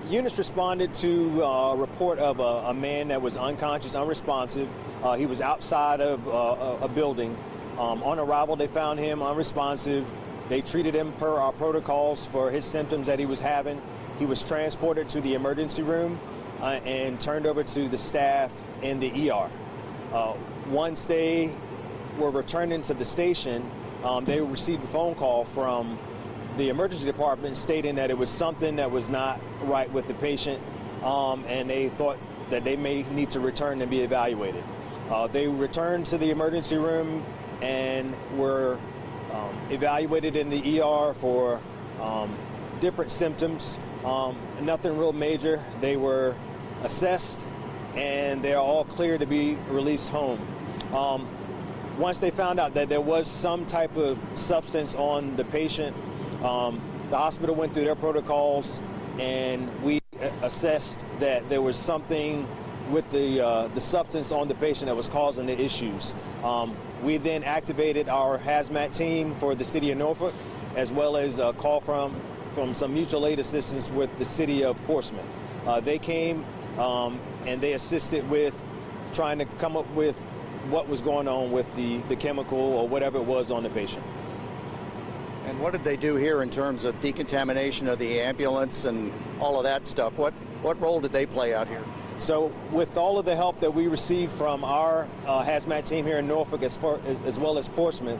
units responded to a report of a man that was unconscious, unresponsive. He was outside of a building. On arrival, they found him unresponsive. They treated him per our protocols for his symptoms that he was having. He was transported to the emergency room and turned over to the staff in the ER. Once they were returned to the station, they received a phone call from the emergency department stating that it was something that was not right with the patient, and they thought that they may need to return and be evaluated. They returned to the emergency room and were evaluated in the ER for different symptoms. Nothing real major. They were assessed and they're all clear to be released home. Once they found out that there was some type of substance on the patient, the hospital went through their protocols and we assessed that there was something with the substance on the patient that was causing the issues. We then activated our hazmat team for the city of Norfolk, as well as a call from some mutual aid assistance with the city of Portsmouth. They came and they assisted with trying to come up with what was going on with the chemical or whatever it was on the patient. And what did they do here in terms of decontamination of the ambulance and all of that stuff? What role did they play out here? So with all of the help that we received from our hazmat team here in Norfolk as well as Portsmouth,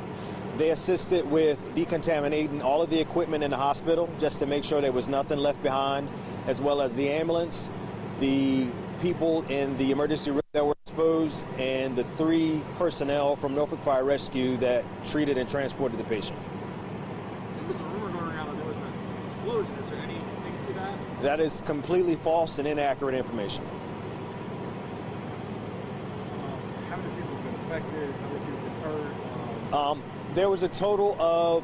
they assisted with decontaminating all of the equipment in the hospital just to make sure there was nothing left behind, as well as the ambulance, the people in the emergency room that were exposed, and the 3 personnel from Norfolk Fire Rescue that treated and transported the patient. There was a rumor going around that there was an explosion. Is there anything to that? That is completely false and inaccurate information. How many people have been affected? How many people have been hurt? There was a total of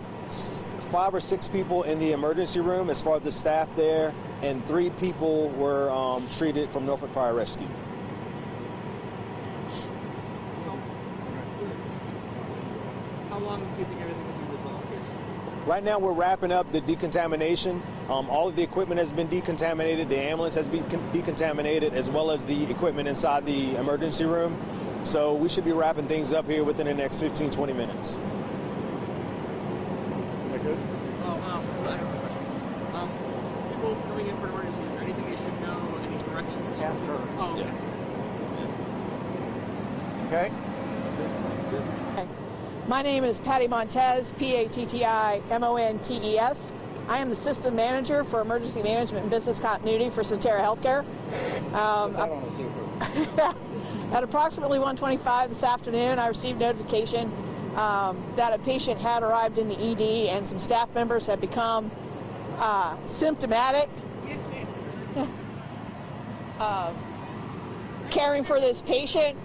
5 or 6 people in the emergency room as far as the staff there, and 3 people were treated from Norfolk Fire Rescue. How long do you think everything will be resolved here? Right now we're wrapping up the decontamination. All of the equipment has been decontaminated, the ambulance has been decontaminated, as well as the equipment inside the emergency room. So we should be wrapping things up here within the next 15-20 minutes. Is that good? I have a question. People coming in for an emergency, is there anything they should know, any directions? Ask her. Oh, okay. Yeah. Okay. That's it. Okay. My name is Patty Montez, P-A-T-T-I-M-O-N-T-E-S. I am the System Manager for Emergency Management and Business Continuity for Sentara Healthcare. At approximately 1:25 this afternoon, I received notification that a patient had arrived in the ED and some staff members had become symptomatic, caring for this patient.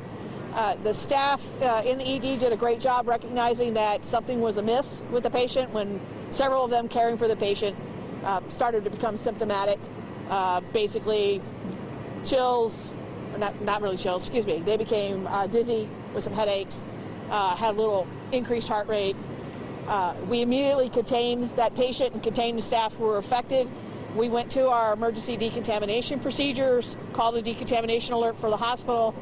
The staff in the ED did a great job recognizing that something was amiss with the patient when several of them caring for the patient started to become symptomatic. Basically, chills, not really chills, excuse me. They became dizzy with some headaches, had a little increased heart rate. We immediately contained that patient and contained the staff who were affected. We went to our emergency decontamination procedures, called a decontamination alert for the hospital,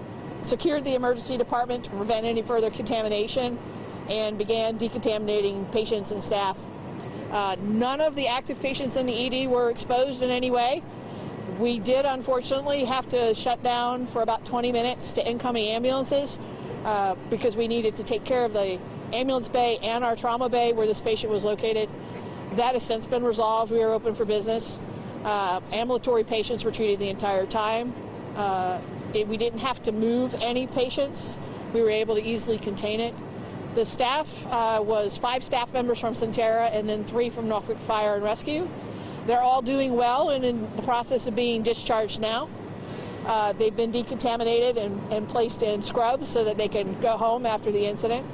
secured the emergency department to prevent any further contamination, and began decontaminating patients and staff. None of the active patients in the ED were exposed in any way. We did, unfortunately, have to shut down for about 20 minutes to incoming ambulances because we needed to take care of the ambulance bay and our trauma bay where this patient was located. That has since been resolved. We are open for business. Ambulatory patients were treated the entire time. We didn't have to move any patients. We were able to easily contain it. The staff was 5 staff members from Sentara and then 3 from Norfolk Fire and Rescue. They're all doing well and in the process of being discharged now. They've been decontaminated and placed in scrubs so that they can go home after the incident.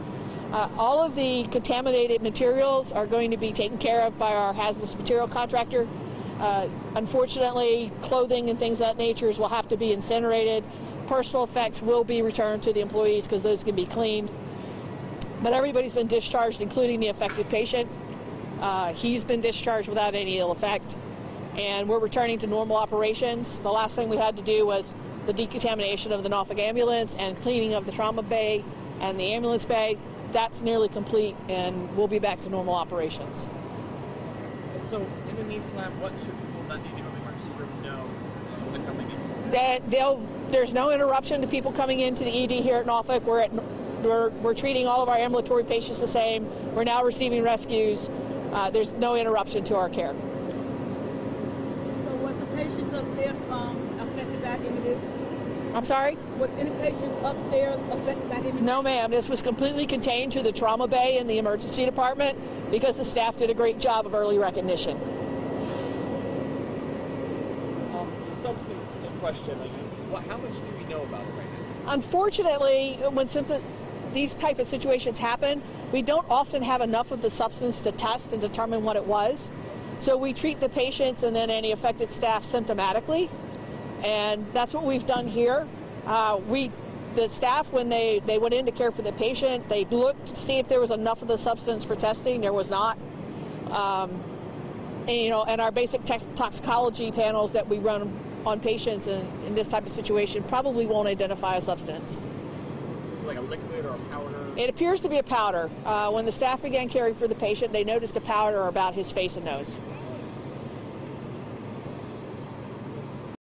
All of the contaminated materials are going to be taken care of by our hazardous material contractor. Unfortunately, clothing and things of that nature will have to be incinerated. Personal effects will be returned to the employees because those can be cleaned. But everybody's been discharged, including the affected patient. He's been discharged without any ill effect. and we're returning to normal operations. The last thing we had to do was the decontamination of the Norfolk ambulance and cleaning of the trauma bay and the ambulance bay. That's nearly complete, and we'll be back to normal operations. And so, in the meantime, what should people that need to go to the emergency room know when they're coming in? That there's no interruption to people coming into the ED here at Norfolk. We're treating all of our ambulatory patients the same. We're now receiving rescues. There's no interruption to our care. So was the patients upstairs affected by any of this? I'm sorry? Was any patients upstairs affected by any of this? No, ma'am. This was completely contained to the trauma bay in the emergency department because the staff did a great job of early recognition. The substance in question, how much do we know about it right now? Unfortunately, when these type of situations happen, we don't often have enough of the substance to test and determine what it was. So we treat the patients and then any affected staff symptomatically. And that's what we've done here. The staff, when they went in to care for the patient, they looked to see if there was enough of the substance for testing. There was not. And our basic toxicology panels that we run on patients in this type of situation probably won't identify a substance. Is it like a liquid or a powder? It appears to be a powder. When the staff began caring for the patient, they noticed a powder about his face and nose.